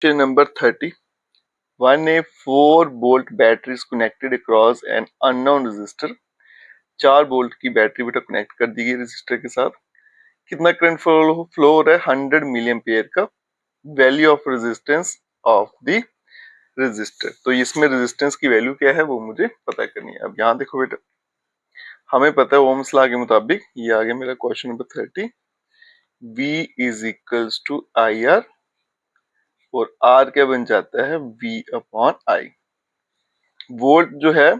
Question number 30. One a 4 volt battery is connected across an unknown resistor. 4 volt की battery बेटा connect कर दी गई resistor के साथ. कितना करंट फ्लो हो रहा है? 100 मिली एम्पियर का. Value of resistance of the resistor. तो इसमें रेजिस्टेंस की वैल्यू क्या है वो मुझे पता करनी है. अब यहाँ देखो बेटा, हमें पता है ओम्स लॉ के मुताबिक, ये आ गया मेरा question number 30. V is equals to I R, और R क्या बन जाता है? V upon I. वोल्ट जो है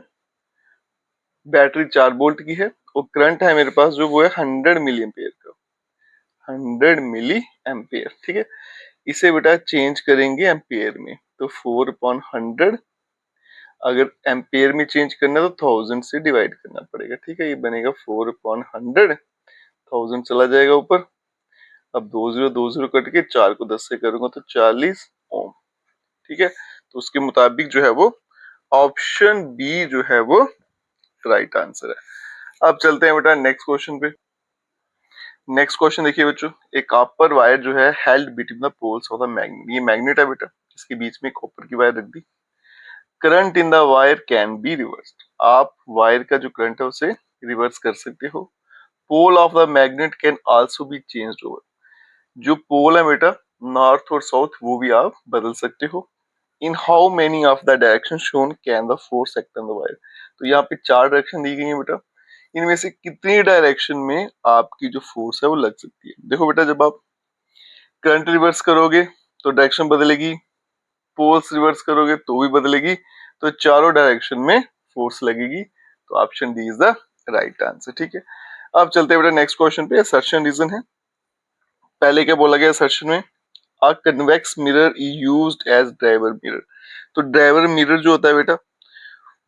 बैटरी 4 वोल्ट की है, और करंट है मेरे पास जो वो है 100 मिली एम्पियर का. 100 मिली एम्पियर. ठीक है, इसे बेटा चेंज करेंगे एम्पियर में, तो 4/100. अगर एम्पियर में चेंज करना तो 1000 से डिवाइड करना पड़ेगा. ठीक है, ये बनेगा 4/100. 1000 चला जाएगा ऊपर. अब 20 कट के 4 को 10 से करूंगा तो 40 ओम. ठीक है, तो उसके मुताबिक जो है वो ऑप्शन बी जो है वो राइट आंसर है. अब चलते हैं बेटा नेक्स्ट क्वेश्चन पे. नेक्स्ट क्वेश्चन देखिए बच्चों, एक कॉपर वायर जो है held between the poles of the magnet. ये मैग्नेट है बेटा, इसके बीच में कॉपर की वायर रख दी. Current in the wire can be reversed. आप वायर का जो करंट है उसे रिवर्स कर सकते हो. Pole of the magnet can also be changed over. जो पोल है बेटा नॉर्थ और साउथ, वो भी आप बदल सकते हो. In how many of the direction shown can the force act on the wire. तो यहाँ पे 4 डायरेक्शन दी गई है बेटा. इनमें से कितनी डायरेक्शन में आपकी जो फोर्स है वो लग सकती है? देखो बेटा, जब आप करंट रिवर्स करोगे तो डायरेक्शन बदलेगी, पोल्स रिवर्स करोगे तो भी बदलेगी, तो चारों डायरेक्शन में फोर्स लगेगी. तो option D is the right answer. ठीक है, अब चलते हैं बेटा नेक्स्ट क्वेश्चन पे. असर्शन रीजन है. पहले क्या बोला गया असर्शन में? A convex mirror is used as driver mirror. तो ड्राइवर मिरर जो होता है बेटा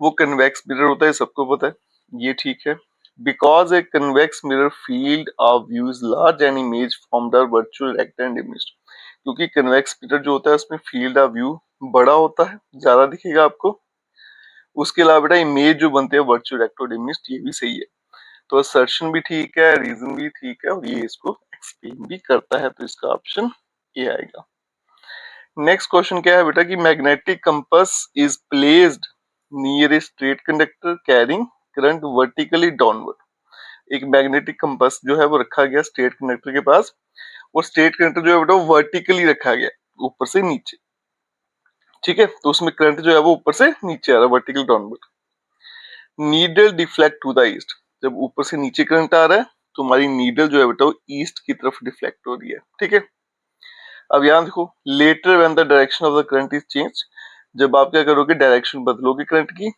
वो कन्वेक्स मिरर होता है, सबको पता है. ये ठीक है. Because a convex mirror field of view is large and image from the virtual erect and image. क्योंकि कन्वेक्स मिरर जो होता है उसमें फील्ड ऑफ व्यू बड़ा होता है, ज्यादा दिखेगा आपको. उसके अलावा बेटा इमेज जो बनते हैं वर्चुअल रेक्ट और इमेज, ये भी सही है. तो असर्शन भी ठीक है, रीजन भी ठीक है, और ये इसको एक्सप्लेन भी करता है. तो इसका ऑप्शन ये आएगा. नेक्स्ट क्वेश्चन क्या है बेटा कि magnetic compass is placed near a straight conductor carrying current vertically downward. एक मैग्नेटिक कंपास जो है वो रखा गया स्ट्रेट कंडक्टर के पास, और स्ट्रेट कंडक्टर जो है बेटा वर्टिकली रखा गया, ऊपर से नीचे. ठीक है, तो उसमें करंट जो है वो ऊपर से नीचे आ रहा है, vertically downward. Needle deflect to the east. जब ऊपर से नीचे करंट आ रहा है तो हमारी नीडल जो है बेटा वो ईस्ट की तरफ डिफ्लेक्ट हो रही है. ठीक है, अब यहाँ देखो, letter when the direction of the current is change. जब आप क्या करोगे, डायरेक्शन बदलोगे करंट की,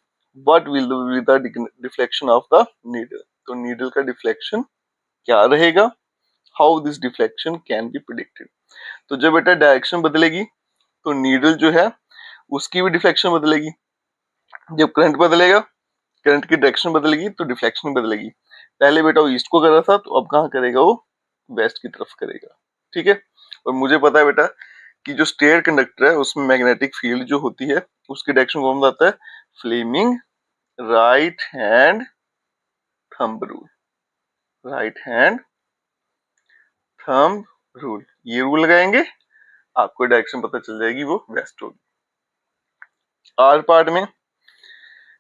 what will be the deflection of the needle. तो नीडल का डिफ्लेक्शन क्या रहेगा? How this deflection can be predicted. तो जब बेटा डायरेक्शन बदलेगी तो नीडल जो है उसकी भी डिफ्लेक्शन बदलेगी. जब करंट बदलेगा, करंट की डायरेक्शन बदलेगी तो डिफ्लेक्शन बदलेगी. पहले बेटा वो ईस्ट को कर रहा था, तो अब कहाँ करेगा? वो वेस्ट की तरफ करेगा. ठीक है, और मुझे पता है बेटा कि जो स्ट्रेट कंडक्टर है उसमें मैग्नेटिक फील्ड जो होती है उसकी डायरेक्शन कौन बताता है? Fleming right hand thumb rule. Right hand thumb rule, ये रूल लगाएंगे, आपको डायरेक्शन पता चल जाएगी, वो वेस्ट होगी. आर पार्ट में,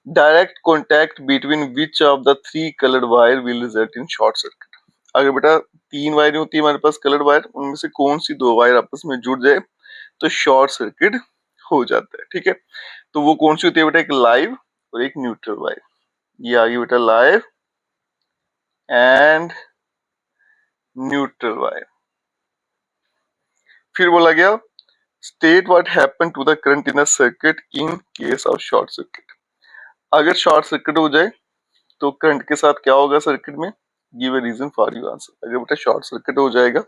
direct contact between which of the 3 coloured wire will result in short circuit. अगर बेटा 3 वायर होती है हमारे पास कलर्ड वायर, उनमें से कौन सी 2 वायर आपस में जुड़ जाए तो शॉर्ट सर्किट हो जाता है. ठीक है, तो वो कौन सी होती है बेटा? एक लाइव और एक न्यूट्रल वायर. ये आ गई बेटा लाइव एंड न्यूट्रल वायर. फिर बोला गया state what happen to the current in a circuit in case of short circuit. अगर शॉर्ट सर्किट हो जाए तो करंट के साथ क्या होगा सर्किट में? Give a reason for your answer. अगर बेटा शॉर्ट सर्किट हो जाएगा,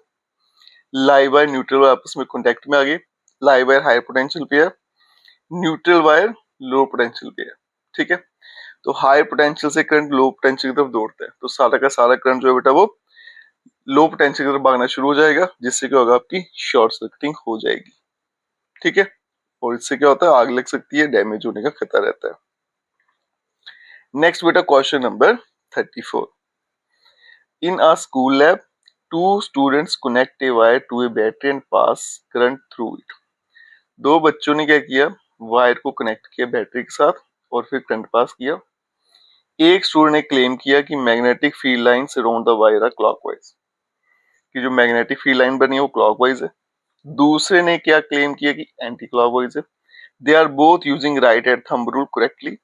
लाइव वायर न्यूट्रल वायर आपस में कॉन्टेक्ट में आ गए, लाइव वायर हाई पोटेंशियल पे है, न्यूट्रल वायर लो पोटेंशियल पे है. ठीक है, तो हाई पोटेंशियल से करंट लो पोटेंशियल की तरफ दौड़ता है, तो सारा का सारा करंट जो है बेटा वो लो पोटेंशियल की तरफ भागना शुरू हो जाएगा, जिससे क्या होगा? आपकी शॉर्ट सर्किटिंग हो जाएगी. ठीक है, और इससे क्या होता है? आग लग सकती है, डैमेज होने का खतरा रहता है. नेक्स्ट बेटा question number 34. In a school lab, 2 students connect a wire to a battery and pass current through it. दो बच्चों ने क्या किया, वायर को कनेक्ट किया बैटरी के साथ और फिर करंट पास किया। एक स्टूडेंट ने क्लेम किया कि magnetic field lines around the wire are clockwise, कि जो मैग्नेटिक फील्ड लाइन बनी है वो क्लॉकवाइज है। दूसरे ने क्या क्लेम किया कि एंटी क्लॉकवाइज है। They are both using right and thumb rule correctly,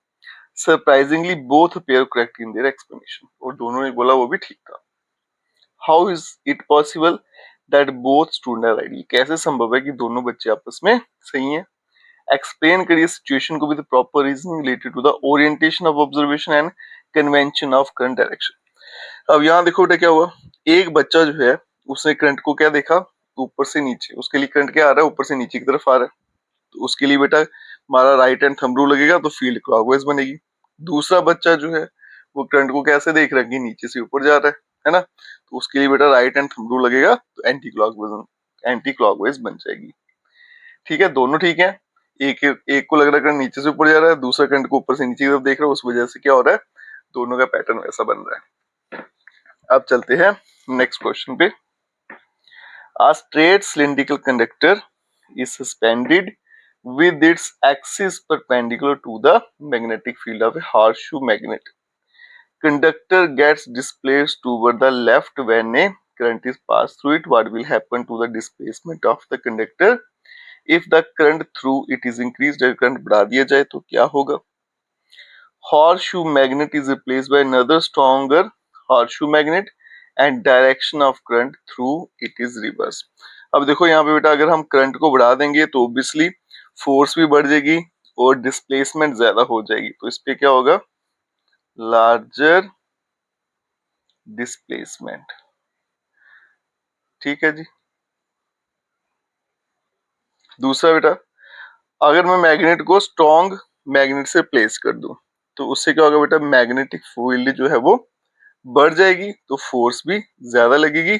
surprisingly both pair correct in their explanation, और दोनों ने बोला वो भी ठीक था। How is it possible that both student are right, कैसे संभव है कि दोनों बच्चे आपस में सही हैं। एक्सप्लेन करिए सिचुएशन को with proper reasoning related to the orientation of observation and convention of current direction. अब यहाँ देखो बेटा क्या हुआ, एक बच्चा जो है उसने करंट को क्या देखा, ऊपर से नीचे, उसके लिए करंट क्या आ रहा है, ऊपर से नीचे की तरफ आ रहा है, तो उसके लिए बेटा हमारा राइट हैंड थंब रूल लगेगा तो फील्ड क्लॉकवाइज बनेगी। दूसरा बच्चा जो है वो करंट को कैसे देख रहा है कि नीचे से ऊपर जा रहा है ना, तो उसके लिए बेटा राइट हैंड थंब रूल लगेगा तो एंटी क्लॉकवाइज बन जाएगी। ठीक है, दोनों ठीक है। एक को लग रहा है करंट नीचे से ऊपर जा रहा है, दूसरा करंट को ऊपर से नीचे की तरफ देख रहा है, उस वजह से क्या हो रहा है, दोनों का पैटर्न वैसा बन रहा है। अब चलते हैं नेक्स्ट क्वेश्चन पे। A straight cylindrical conductor is suspended with its axis perpendicular to the magnetic field of a horseshoe magnet. Conductor gets displaced toward the left when a current is passed through it. What will happen to the displacement of the conductor if the current through it is increased? अगर current बढ़ा दिया जाए तो क्या होगा? Horseshoe magnet is replaced by another stronger horseshoe magnet and direction of current through it is reverse. अब देखो यहाँ पे बेटा अगर हम करंट को बढ़ा देंगे तो ऑब्वियसली फोर्स भी बढ़ जाएगी और डिस्प्लेसमेंट ज्यादा हो जाएगी, तो इस पे क्या होगा, लार्जर डिस्प्लेसमेंट। ठीक है जी। दूसरा बेटा, अगर मैं मैग्नेट को स्ट्रॉन्ग मैग्नेट से प्लेस कर दूं तो उससे क्या होगा बेटा, मैग्नेटिक फील्ड जो है वो बढ़ जाएगी तो फोर्स भी ज्यादा लगेगी,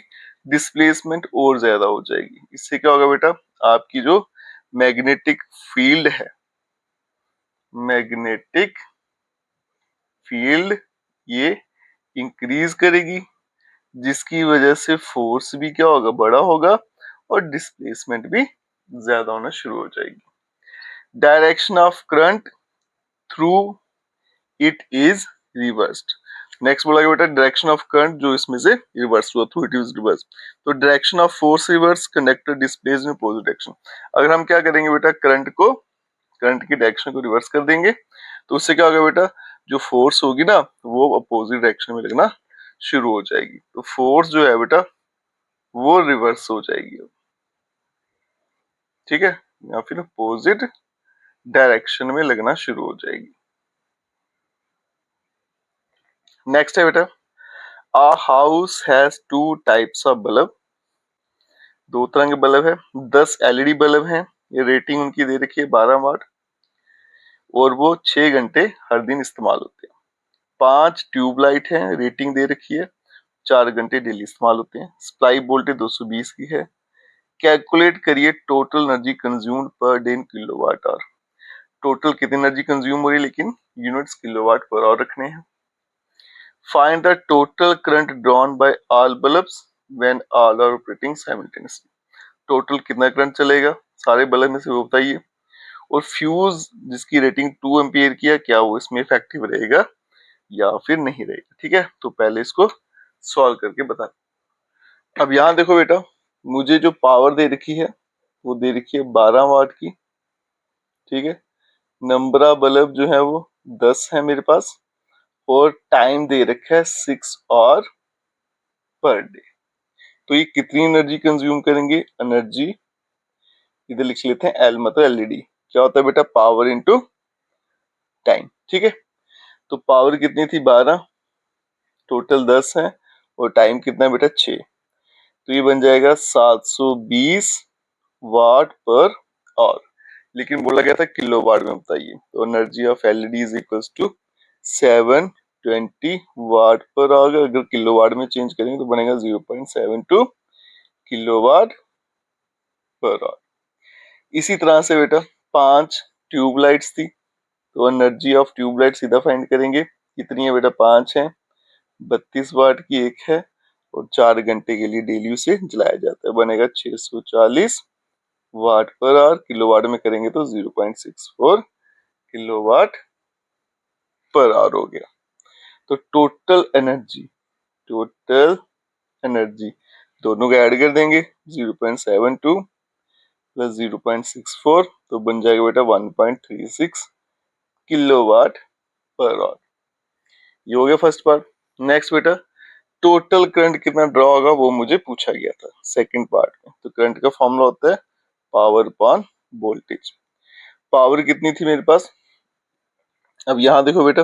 डिस्प्लेसमेंट और ज्यादा हो जाएगी। इससे क्या होगा बेटा, आपकी जो मैग्नेटिक फील्ड है, मैग्नेटिक फील्ड ये इंक्रीज करेगी, जिसकी वजह से फोर्स भी क्या होगा, बड़ा होगा और डिस्प्लेसमेंट भी ज्यादा होना शुरू हो जाएगी। Direction of current through it is reversed. Next बोला बेटा डायरेक्शन ऑफ करंट जो इसमें से रिवर्स हुआ, थ्रू इट इज रिवर्स, तो direction of force reverse, conductor displaced in opposite direction. अगर हम क्या करेंगे बेटा, करंट की डायरेक्शन को रिवर्स कर देंगे तो उससे क्या होगा बेटा, जो फोर्स होगी ना वो अपोजिट डायरेक्शन में लगना शुरू हो जाएगी, तो फोर्स जो है बेटा वो रिवर्स हो जाएगी। ठीक है, या फिर अपोजिट डायरेक्शन में लगना शुरू हो जाएगी। नेक्स्ट है बेटा, A house has two types of bulb, दो तरह के बल्ब है, 10 एलईडी बल्ब हैं, ये रेटिंग उनकी दे रखी है 12 वाट और वो 6 घंटे हर दिन इस्तेमाल होते हैं। 5 ट्यूबलाइट हैं, रेटिंग दे रखी है 4 घंटे डेली इस्तेमाल होते हैं। सप्लाई वोल्टेज 220 की है। कैलकुलेट करिए total energy consumed per day in kilowatt hour. Total कितनी एनर्जी कंज्यूम हो रही है लेकिन यूनिट्स किलोवाट पर आवर रखने हैं। Find the total current drawn by all bulbs when all are operating simultaneously. Total कितना करंट चलेगा सारे बल्ब में से वो बताइए। और फ्यूज जिसकी रेटिंग 2 एम्पियर की है, क्या वो इसमें इफेक्टिव रहेगा या फिर नहीं रहेगा। ठीक है, तो पहले इसको सॉल्व करके बता। अब यहाँ देखो बेटा, मुझे जो पावर दे रखी है वो दे रखी है 12 वाट की। ठीक है, नंबर ऑफ बल्ब जो है वो 10 है मेरे पास और टाइम दे रखा है 6 और पर डे। तो ये कितनी एनर्जी कंज्यूम करेंगे, एनर्जी इधर लिख लेते हैं एल मतलब एलईडी, क्या होता है बेटा, पावर इनटू टाइम। ठीक है, तो पावर कितनी थी 12, टोटल 10 है और टाइम कितना है बेटा 6, तो ये बन जाएगा 720 वाट पर आवर। लेकिन बोला गया था किलोवाट में बताइए, तो energy of LED is equals to 720 watt per hour. अगर किलोवाट में चेंज करेंगे तो बनेगा 0.72 किलोवाट पर आवर। इसी तरह से बेटा 5 ट्यूबलाइट्स थी, तो एनर्जी ऑफ ट्यूबलाइट सीधा फाइंड करेंगे, कितनी है बेटा 5 है, 32 वाट की एक है और 4 घंटे के लिए डेली उसे जलाया जाता है, बनेगा 640 वाट पर आवर, किलोवाट में करेंगे तो 0.64 किलोवाट पर आवर हो गया। तो टोटल एनर्जी दोनों को ऐड कर देंगे, 0.72 प्लस 0.64 तो बन जाएगा बेटा 1.36 किलोवाट पर आवर। ये हो गया फर्स्ट पार्ट। नेक्स्ट बेटा, टोटल करंट कितना ड्रॉ होगा वो मुझे पूछा गया था सेकंड पार्ट में। तो करंट का फॉर्मूला होता है पावर अपॉन वोल्टेज। पावर कितनी थी मेरे पास, अब यहाँ देखो बेटा,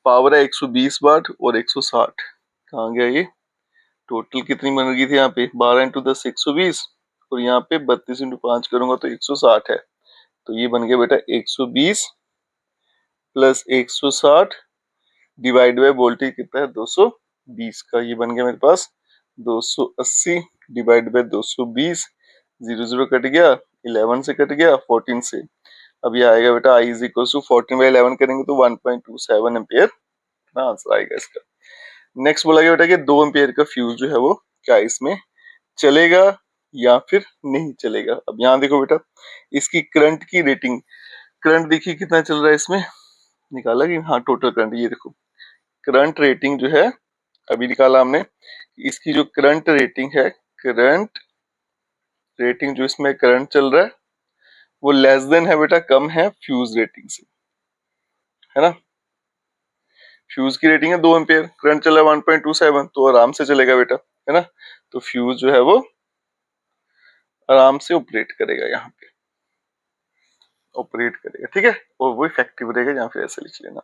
पावर है 120 वाट और 160, कहाँ गया ये, टोटल कितनी बन गई थी यहाँ पे, 12 इंटू 10 120 और यहाँ पे 32 इंटू 5 करूंगा तो 160 है। तो ये बन गया बेटा 120 प्लस 160 डिवाइड बाय वोल्टेज कितना है 220 का, ये बन गया मेरे पास 280 डिवाइड बाय 220, 0 कट गया, 11 से कट गया, 14 से। अब ये आएगा बेटा I is equal to 14 by 11 करेंगे तो 1.27 एम्पियर आंसर आएगा इसका। नेक्स्ट बोला गया बेटा कि 2 एम्पियर का फ्यूज जो है वो क्या इसमें चलेगा या फिर नहीं चलेगा। अब यहाँ देखो बेटा, इसकी करंट की रेटिंग, करंट देखिए कितना चल रहा है इसमें, निकाला कि हाँ टोटल करंट, ये देखो करंट रेटिंग जो है अभी निकाला हमने, इसकी जो करंट रेटिंग है, करंट रेटिंग जो इसमें करंट चल रहा है वो लेस देन है बेटा, कम है फ्यूज रेटिंग से, है ना। फ्यूज की रेटिंग है 2 एम्पियर, करंट चला 1.27 तो आराम से चलेगा बेटा, है ना। तो फ्यूज जो है वो आराम से ऑपरेट करेगा, यहाँ पे ऑपरेट करेगा, ठीक है, और वो इफेक्टिव रहेगा, यहाँ पे ऐसे लिख लेना।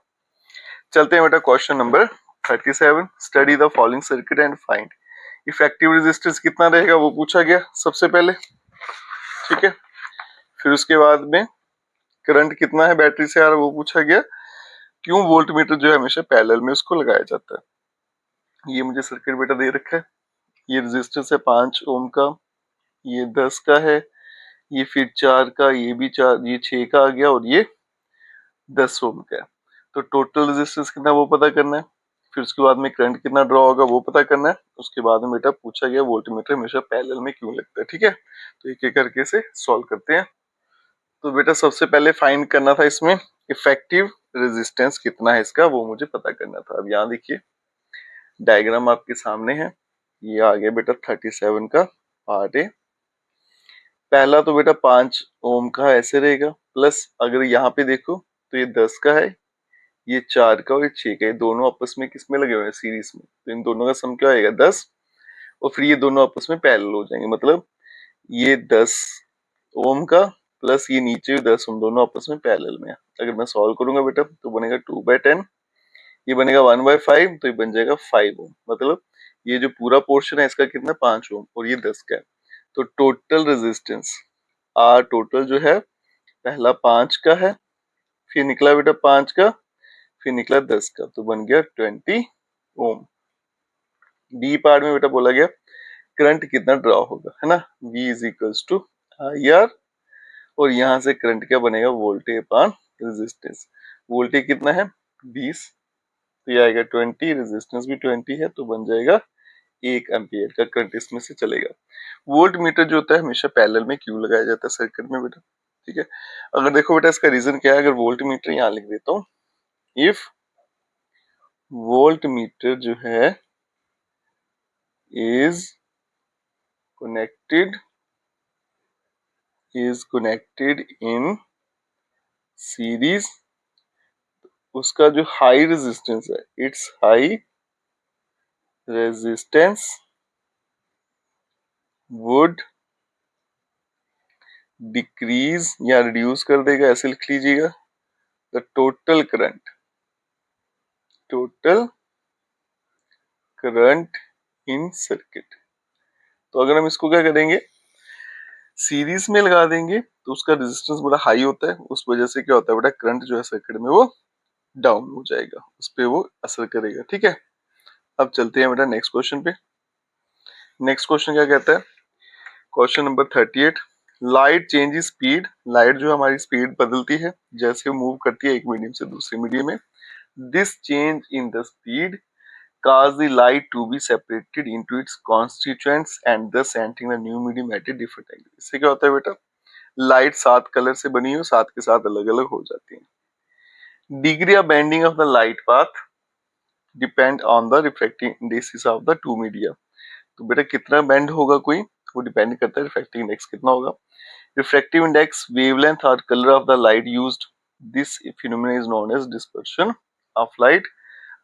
चलते हैं बेटा question number 37, study the following circuit and find effective resistance कितना रहेगा वो पूछा गया सबसे पहले, ठीक है। फिर उसके बाद में करंट कितना है बैटरी से आ रहा है वो पूछा गया, क्यों वोल्ट मीटर जो है हमेशा पैरेलल में उसको लगाया जाता है। ये मुझे सर्किट बेटा दे रखा है, ये रेजिस्टेंस है 5 ओम का, ये 10 का है, ये फिर 4 का, ये भी 4, ये 6 का आ गया और ये 10 ओम का है। तो टोटल रेजिस्टेंस कितना वो पता करना है, फिर उसके बाद में करंट कितना ड्रॉ होगा वो पता करना है, उसके बाद में बेटा पूछा गया वोल्टमीटर हमेशा पैरेलल में क्यों लगता है, ठीक है। तो एक एक करके से सॉल्व करते हैं। तो बेटा सबसे पहले फाइंड करना था इसमें इफेक्टिव रेजिस्टेंस कितना है इसका, वो मुझे पता करना था। अब यहाँ देखिए डायग्राम आपके सामने है, ये आ गया बेटा 37 का पार्ट ए। पहला तो बेटा 5 ओम का ऐसे रहेगा, प्लस अगर यहाँ पे देखो तो ये 10 का है, ये 4 का और ये 6 का, ये दोनों आपस में किसमें लगे हुए हैं सीरीज में, तो इन दोनों का सम क्या आएगा 10, और फिर ये दोनों आपस में पैरेलल हो जाएंगे, मतलब ये 10 ओम का प्लस ये नीचे 10 ओम दोनों आपस में पैरेलल में है। अगर मैं सॉल्व करूंगा बेटा तो बनेगा 2/10, ये बनेगा 1/5, तो ये बन जाएगा 5 ओम, मतलब ये जो पूरा पोर्शन है इसका कितना 5 ओम और ये 10 का है। तो टोटल रेजिस्टेंस आर टोटल जो है पहला 5 का है, फिर निकला बेटा 5 का, फिर निकला 10 का, तो बन गया 20 ओम। बी पार्ट में बेटा बोला गया करंट कितना ड्रॉ होगा, है ना, V is equals to IR, और यहाँ से करंट क्या बनेगा वोल्टेज अपॉन रेजिस्टेंस। वोल्टेज कितना है 20, तो ये आएगा 20, रेजिस्टेंस भी 20 है, तो बन जाएगा 1 एम्पियर का करंट इसमें से चलेगा। वोल्ट मीटर जो होता है हमेशा पैरेलल में क्यों लगाया जाता है सर्किट में बेटा, ठीक है। अगर देखो बेटा इसका रीजन क्या है, अगर वोल्ट मीटर यहाँ लिख देता हूँ, इफ वोल्ट मीटर जो है is connected in series, उसका जो हाई रेजिस्टेंस है, it's high resistance would decrease या रिड्यूस कर देगा, ऐसे लिख लीजिएगा, the total current in circuit. तो अगर हम इसको क्या करेंगे सीरीज में लगा देंगे तो उसका रेजिस्टेंस बड़ा हाई होता है, उस वजह से क्या होता है बेटा करंट जो है सर्किट में वो डाउन हो जाएगा, उस पर वो असर करेगा, ठीक है। अब चलते हैं बेटा नेक्स्ट क्वेश्चन पे। नेक्स्ट क्वेश्चन क्या कहता है, question number 38, light change speed, light जो हमारी स्पीड बदलती है जैसे वो मूव करती है एक मीडियम से दूसरे मीडियम में, this change in the speed cause the light to be separated into its constituents and thus entering the new medium at a different angle। इससे क्या होता है बेटा, लाइट 7 कलर से बनी हो, 7 के साथ अलग अलग हो जाती है। Degree of bending of the light path depend on the refracting index of the two media. तो बेटा कितना बेंड होगा कोई, वो डिपेंड करता है रिफ्रैक्टिव इंडेक्स कितना होगा। रिफ्रैक्टिव इंडेक्स, वेवलेंथ और colour of the light used, this phenomena is known as dispersion of light.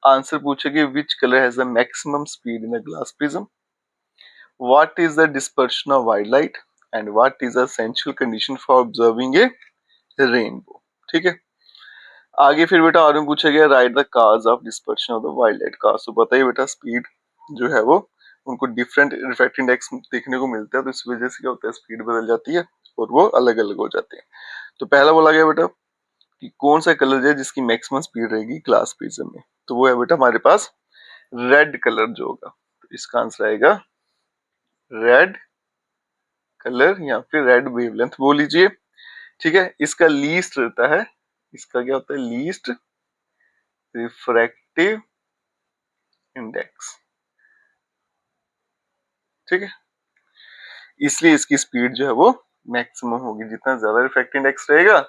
Answer पूछेगी which colour has the maximum speed in a glass prism, what is the dispersion of white light and what is the essential condition for observing a rainbow. ठीक है, आगे फिर बेटा और में पूछा गया write the cause of dispersion of the white light. Cause तो पता ही बेटा, स्पीड जो है वो उनको डिफरेंट रिफ्रैक्टिव इंडेक्स देखने को मिलता है, तो इस वजह से क्या होता है स्पीड बदल जाती है और वो अलग अलग हो जाते हैं। तो पहला बोला गया बेटा कि कौन सा कलर है जिसकी मैक्सिमम स्पीड रहेगी ग्लास प्रिज्म में, तो वो है बेटा हमारे पास रेड कलर जो होगा। तो इसका आंसर आएगा रेड कलर या फिर रेड वेवलेंथ बोल लीजिए। ठीक है, इसका लीस्ट रहता है, इसका क्या होता है लीस्ट रिफ्रैक्टिव इंडेक्स। ठीक है, इसलिए इसकी स्पीड जो है वो मैक्सिमम होगी। जितना ज्यादा रिफ्रैक्टिव इंडेक्स रहेगा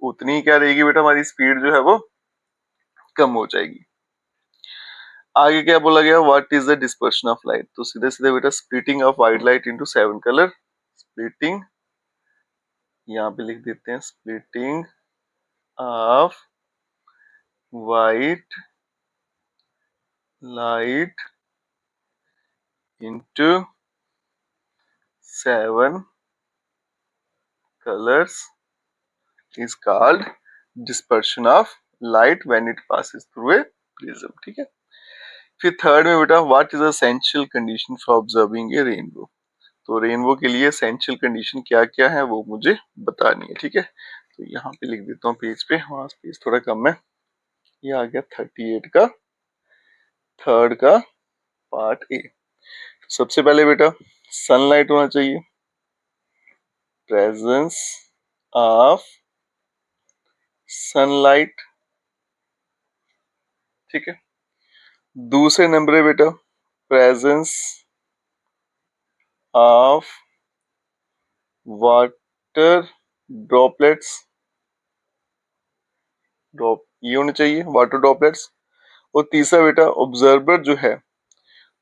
उतनी ही क्या रहेगी बेटा हमारी स्पीड जो है वो कम हो जाएगी। आगे क्या बोला गया, what is the dispersion of light. तो सीधे सीधे बेटा splitting of white light into 7 colour. Splitting, यहाँ पे लिख देते हैं splitting of white light into 7 colors is called dispersion of light when it passes through a prism। ठीक है, फिर थर्ड में बेटा what is essential condition for observing a rainbow. तो रेनबो के लिए एसेंशियल कंडीशन क्या क्या है वो मुझे बतानी है। ठीक है, तो यहाँ पे लिख देता हूँ पेज पे, वहां पेज थोड़ा कम है, ये आ गया 38 का थर्ड का पार्ट ए। सबसे पहले बेटा सनलाइट होना चाहिए, प्रेजेंस ऑफ सनलाइट। ठीक है, दूसरे नंबर है बेटा presence of water droplets, drop ये होने चाहिए वाटर ड्रॉपलेट्स। और तीसरा बेटा ऑब्जर्वर जो है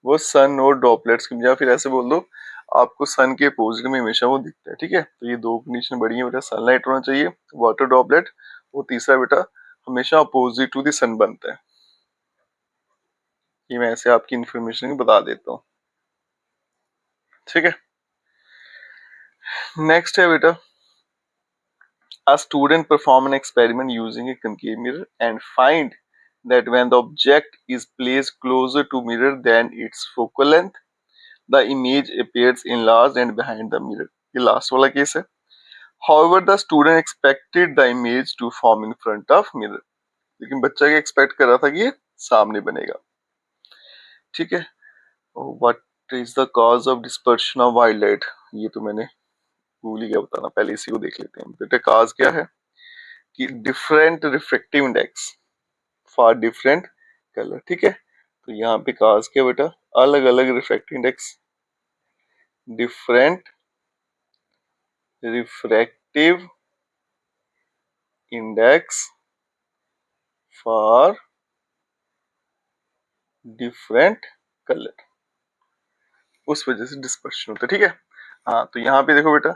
वो सन और ड्रॉपलेट्स की, या फिर ऐसे बोल दो आपको सन के अपोजिट में हमेशा वो दिखता है। ठीक है, तो ये दो कंडीशन बड़ी है बेटा, सनलाइट होना चाहिए, वाटर ड्रॉपलेट, और तीसरा बेटा हमेशा अपोजिट टू द सन बनता है। ये मैं ऐसे आपकी इंफॉर्मेशन बता देता हूँ। ठीक है, नेक्स्ट है बेटा a student perform an experiment using a concave mirror and find that when the object is placed closer to mirror than its focal length the image appears enlarged and behind the mirror। ये last वाला case है। However the student expected the image to form in front of mirror, लेकिन बच्चा क्या expect कर रहा था कि ये सामने बनेगा। ठीक है, what is the cause of dispersion of white light, ये तो मैंने भूल ही गया बताना, पहले इसी को देख लेते हैं। बेटा काज क्या है कि different refractive index for different colour. ठीक है, तो यहाँ पे काज क्या बेटा अलग अलग refractive index, different refractive index for different colour, उस वजह से डिस्पर्शन होता है। ठीक है, हाँ तो यहाँ पे देखो बेटा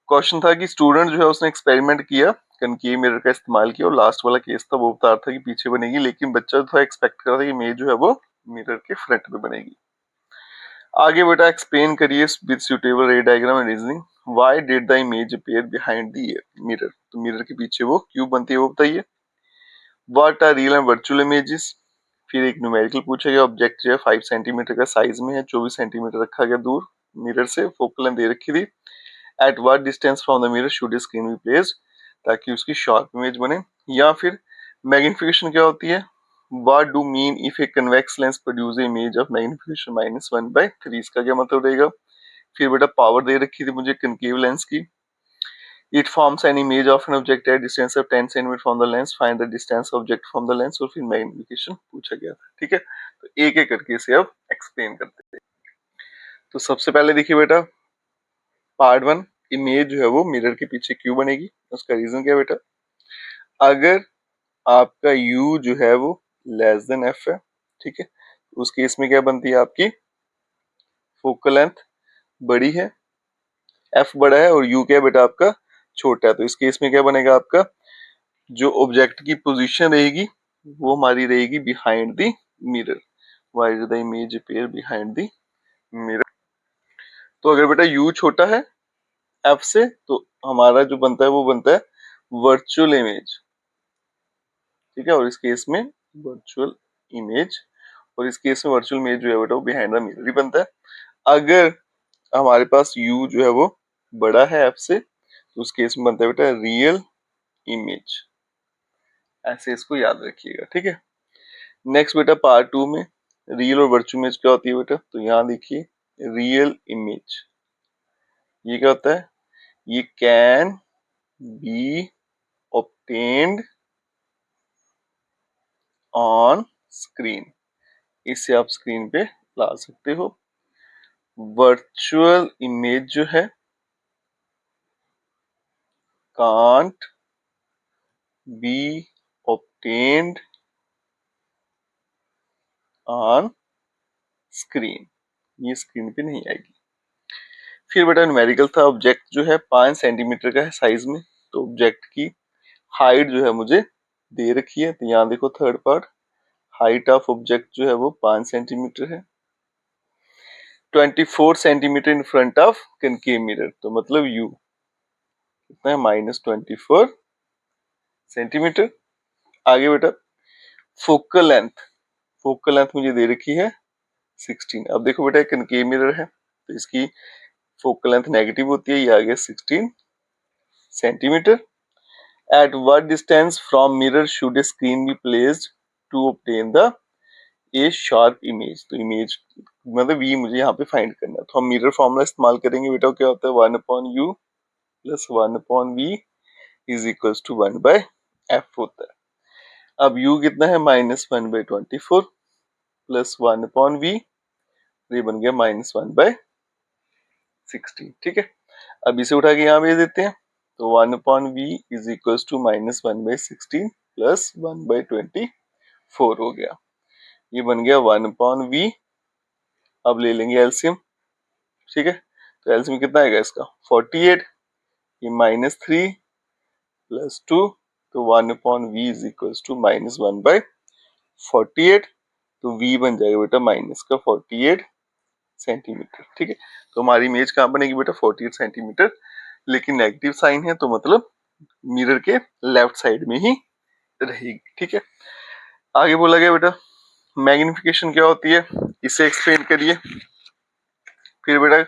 क्वेश्चन था कि स्टूडेंट जो है उसने एक्सपेरिमेंट किया, कनकेव मिरर का इस्तेमाल किया, और लास्ट वाला केस था वो बता रहा था कि पीछे बनेगी, लेकिन बच्चा था एक्सपेक्ट कर रहा था कि इमेज जो है वो मिरर के फ्रंट में बनेगी। आगे बेटा एक्सप्लेन करिए with suitable ray diagram and reasoning why did the image appear behind the mirror. तो मिरर के पीछे वो क्यों बनती है वो बताइए। What are real and virtual images. फिर एक न्यूमेरिकल पूछा गया, ऑब्जेक्ट जो है 5 सेंटीमीटर का साइज में है, 24 सेंटीमीटर रखा गया दूर मिरर से, फोकल लेंथ दे रखी थी। Eight what distance from the mirror should screen be placed, ताकि उसकी शार्प इमेज बने। या फिर मैग्निफिकेशन क्या होती है, what do mean if a convex lens produce image of magnification -1/3, इसका क्या मतलब रहेगा। फिर बेटा पावर दे रखी थी मुझे कनकेव लेंस की, it forms an image of an object at distance of 10 centimetre from the lens, find the distance object from the lens, और फिर मैग्निफिकेशन पूछा गया था। ठीक है, तो एक एक करके इसे अब एक्सप्लेन करते हैं। तो सबसे पहले देखिए बेटा पार्ट 1, इमेज जो है वो मिरर के पीछे क्यों बनेगी, उसका रीजन क्या है बेटा, अगर आपका u जो है वो लेस देन f है, ठीक है, उस केस में क्या बनती है, आपकी फोकल लेंथ बड़ी है, f बड़ा है और u क्या है बेटा आपका छोटा है, तो इस केस में क्या बनेगा, आपका जो ऑब्जेक्ट की पोजीशन रहेगी वो हमारी रहेगी behind the mirror, while the image appear behind the mirror. तो अगर बेटा u छोटा है f से, तो हमारा जो बनता है वो बनता है वर्चुअल इमेज, ठीक है, और इस केस में वर्चुअल इमेज, और इस केस में वर्चुअल इमेज जो है बेटा वो बिहाइंड द मिरर ही बनता है। अगर हमारे पास u जो है वो बड़ा है f से, तो उस केस में बनता है बेटा रियल इमेज, ऐसे इसको याद रखिएगा, ठीक है। नेक्स्ट बेटा पार्ट 2 में रियल और वर्चुअल इमेज क्या होती है बेटा, तो यहाँ देखिए रियल इमेज ये क्या होता है, ये can be obtained on screen, इसे आप स्क्रीन पे ला सकते हो। वर्चुअल इमेज जो है can't be obtained on screen, ये स्क्रीन पे नहीं आएगी। फिर बेटा न्यूमेरिकल था, ऑब्जेक्ट जो है 5 सेंटीमीटर का है साइज में, तो ऑब्जेक्ट की हाइट जो है मुझे दे रखी है, तो यहाँ देखो third part, height of object जो है वो 5 सेंटीमीटर है, 24 centimetre in front of concave mirror, तो मतलब u कितना है -24 सेंटीमीटर। आगे बेटा फोकल लेंथ, फोकल लेंथ मुझे दे रखी है 16। अब देखो बेटा कनकेव मिरर है तो इसकी फोकल लेंथ नेगेटिव होती है, ये आ गया 16 centimetre. At what distance from mirror should a screen be placed to obtain the a sharp image, तो इमेज मतलब v मुझे यहाँ पे फाइंड करना है, तो हम मिरर फॉर्मूला इस्तेमाल करेंगे बेटा, क्या होता है 1/u plus 1/v is equals to 1/f होता है। अब u कितना है -1/24 प्लस 1/v, ये बन गया -1/16, ठीक है। अब इसे उठा के यहाँ भेज देते हैं, तो 1/v is equals to -1/16 plus 1/24 हो गया, ये बन गया 1/v। अब ले लेंगे एलसीएम, ठीक है, तो एलसीएम कितना आएगा इसका 48, ये -3 प्लस 2, तो 1/v इज इक्वल्स टू -1/48, तो v बन जाएगा बेटा -48 सेंटीमीटर, ठीक है। तो हमारी इमेज कहाँ बनेगी बेटा 48 सेंटीमीटर, लेकिन नेगेटिव साइन है तो मतलब मिरर के लेफ्ट साइड में ही रहेगी, ठीक है। आगे बोला गया बेटा मैग्निफिकेशन क्या होती है, इसे एक्सप्लेन करिए। फिर बेटा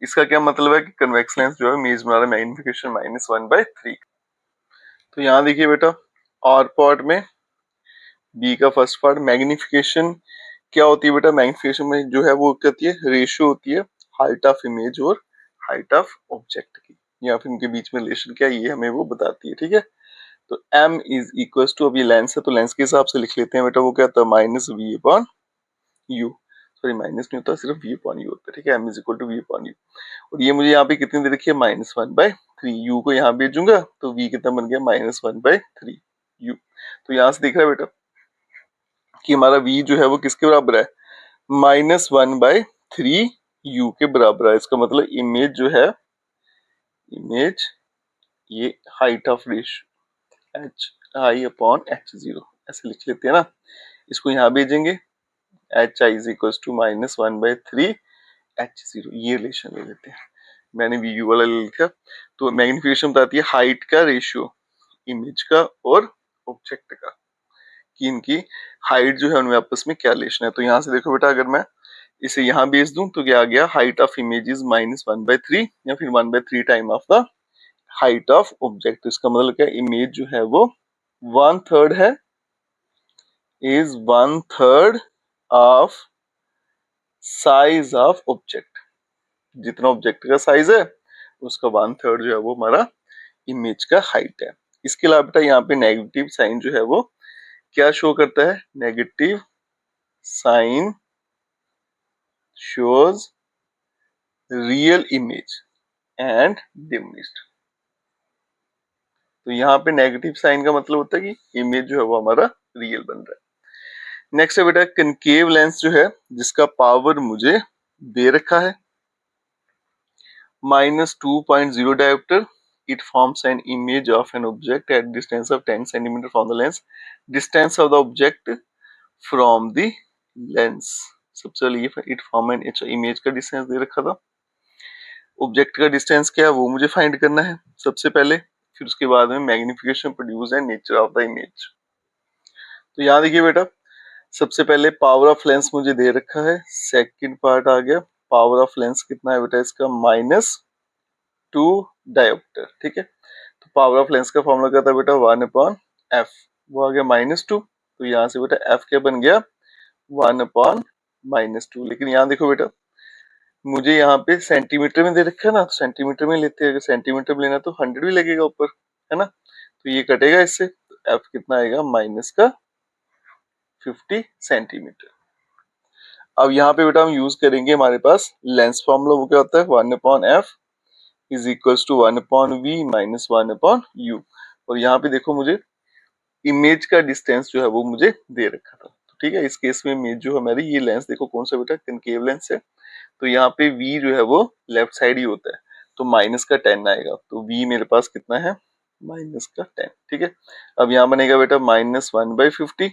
इसका क्या मतलब है कि कन्वेक्स लेंस जो है इमेज बना रहा है मैग्निफिकेशन -1/3। तो यहाँ देखिए बेटा और पार्ट में बी का फर्स्ट पार्ट मैग्निफिकेशन क्या होती है बेटा, मैग्निफिकेशन में जो है वो क्या होती है, रेशियो होती है हाइट ऑफ इमेज और हाइट ऑफ ऑब्जेक्ट की, या फिर उनके बीच में रिलेशन क्या है ये हमें वो बताती है, ठीक है। तो m इज इक्वल टू, अभी लेंस है तो लेंस के हिसाब से लिख लेते हैं बेटा, वो क्या होता है -v/u, सॉरी माइनस नहीं होता, सिर्फ v/u होता है, ठीक है, m is equal to v/u। और ये मुझे यहाँ पे कितनी दे रखी है -1/3, u को यहाँ भेजूंगा तो v कितना बन गया -1/3u। तो यहाँ से दिख रहा है बेटा कि हमारा v जो है वो किसके बराबर है -1/3u के बराबर है। इसका मतलब इमेज जो है, इमेज ये height of ratio h i upon h0 ऐसे लिख लेते हैं ना, इसको यहाँ भेजेंगे H I is equal to -1/3 h0, ये रिलेशन ले लेते हैं, मैंने वी यू वाला ले लिखा। तो मैग्निफिकेशन बताती है हाइट का रेशियो इमेज का और ऑब्जेक्ट का, कि इनकी हाइट जो है उनमें आपस में क्या रिलेशन है। तो यहाँ से देखो बेटा अगर मैं इसे यहाँ भेज दूं तो क्या आ गया, हाइट ऑफ इमेज इज -1/3 या फिर 1/3 time of the height of object. तो इसका मतलब क्या, इमेज जो है वो 1/3 है, is 1/3 of size of object, जितना ऑब्जेक्ट का साइज है उसका 1/3 जो है वो हमारा इमेज का हाइट है। इसके अलावा बेटा यहाँ पे नेगेटिव साइन जो है वो क्या शो करता है, negative sign shows real image, and diminished. तो यहाँ पे नेगेटिव साइन का मतलब होता है कि इमेज जो है वो हमारा रियल बन रहा है। नेक्स्ट है बेटा कनकेव लेंस जो है जिसका पावर मुझे दे रखा है -2.0 diopter. It forms an image of an object at distance of 10 centimeter from the lens. Distance of the object from the lens. सबसे पहले ये इट फॉर्म एन इमेज का डिस्टेंस दे रखा था, ऑब्जेक्ट का डिस्टेंस क्या है वो मुझे फाइंड करना है सबसे पहले, फिर उसके बाद में magnification, produce and nature of the image. तो यहाँ देखिए बेटा सबसे पहले पावर ऑफ लेंस मुझे दे रखा है, सेकंड पार्ट आ गया पावर ऑफ लेंस कितना है बेटा इसका -2 डायोप्टर। ठीक है, तो पावर ऑफ लेंस का फॉर्मूला क्या था बेटा 1/f, वो आ गया -2, तो यहाँ से बेटा f क्या बन गया 1/-2। लेकिन यहाँ देखो बेटा मुझे यहाँ पे सेंटीमीटर में दे रखा है ना, तो सेंटीमीटर में लेते हैं, अगर सेंटीमीटर में लेना तो 100 भी लगेगा ऊपर, है ना, तो ये कटेगा इससे, तो f कितना आएगा -50 सेंटीमीटर। अब यहाँ पे बेटा हम यूज करेंगे हमारे पास लेंस फॉर्मूला, वो क्या होता है 1/f is equals to 1/v minus 1/u। और यहाँ पे देखो मुझे इमेज का डिस्टेंस जो है वो मुझे दे रखा था, तो ठीक है, इस केस में इमेज जो हमारी ये लेंस देखो कौन सा बेटा कनकेव लेंस है, तो यहाँ पे v जो है वो लेफ्ट साइड ही होता है, तो -10 आएगा, तो v मेरे पास कितना है -10। ठीक है, अब यहाँ बनेगा बेटा -1/50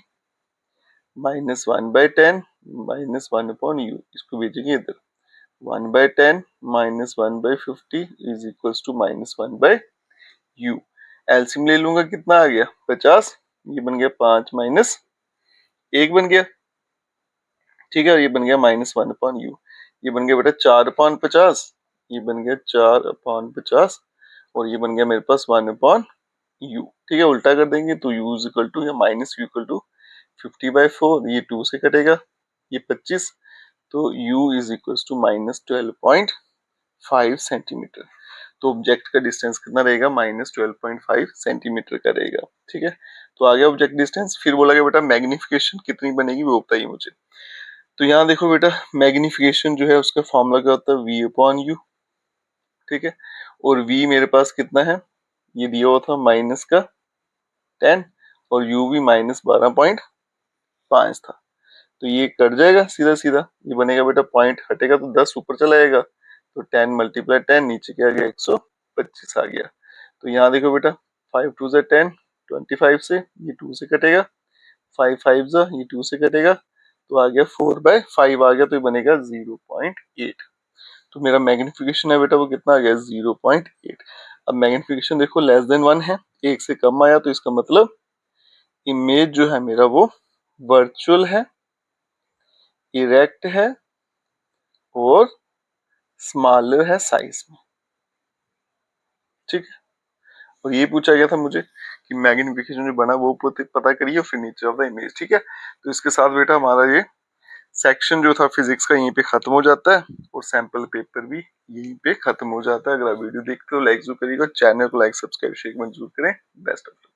-1/10 -1/u, इसको भेजेंगे इधर 1/10 -1/50 is equals to -1/u। LCM ले लूंगा कितना आ गया 50, ये बन गया 5 माइनस 1 बन गया। ठीक है, ये बन गया -1/u, ये बन गया बेटा 4/50, ये बन गया 4/50 और ये बन गया मेरे पास 1/u। ठीक है, उल्टा कर देंगे तो u इज इक्वल टू या -u इक्वल टू 50/4, ये 2 से कटेगा, ये 25, तो u is equal to -12.5 centimetre. तो ऑब्जेक्ट का डिस्टेंस कितना रहेगा -12.5 सेंटीमीटर का रहेगा। ठीक है, तो आ गया ऑब्जेक्ट डिस्टेंस। फिर बोला गया बेटा मैग्निफिकेशन कितनी बनेगी वो बताइए मुझे। तो यहाँ देखो बेटा मैग्निफिकेशन जो है उसका फॉर्मूला क्या होता है v/u। ठीक है, और v मेरे पास कितना है, ये दिया हुआ था -10 और u भी -12.5 था, तो ये कट जाएगा सीधा सीधा, ये बनेगा बेटा पॉइंट हटेगा तो 10 ऊपर चला जाएगा, तो 10 × 10 नीचे क्या आ गया 125 आ गया। तो यहाँ देखो बेटा 5 2 = 10, 25 से ये 2 से कटेगा, 5 5 ये 2 से कटेगा, तो आ गया 4/5 आ गया, तो ये बनेगा 0.8। तो मेरा मैग्निफिकेशन है बेटा वो कितना आ गया 0.8। अब मैग्निफिकेशन देखो लेस देन 1 है, 1 से कम आया, तो इसका मतलब इमेज जो है मेरा वो वर्चुअल है, इरेक्ट है और स्मॉलर है साइज में। ठीक है, और ये पूछा गया था मुझे कि मैग्निफिकेशन जो बना वो पता करिए और फिर नेचर ऑफ द इमेज। ठीक है, तो इसके साथ बेटा हमारा ये सेक्शन जो था फिजिक्स का यहीं पे खत्म हो जाता है और सैंपल पेपर भी यहीं पे खत्म हो जाता है। अगर आप वीडियो देखते हो लाइक जरूर करिएगा, चैनल को लाइक सब्सक्राइब शेयर जरूर करें। Best of luck.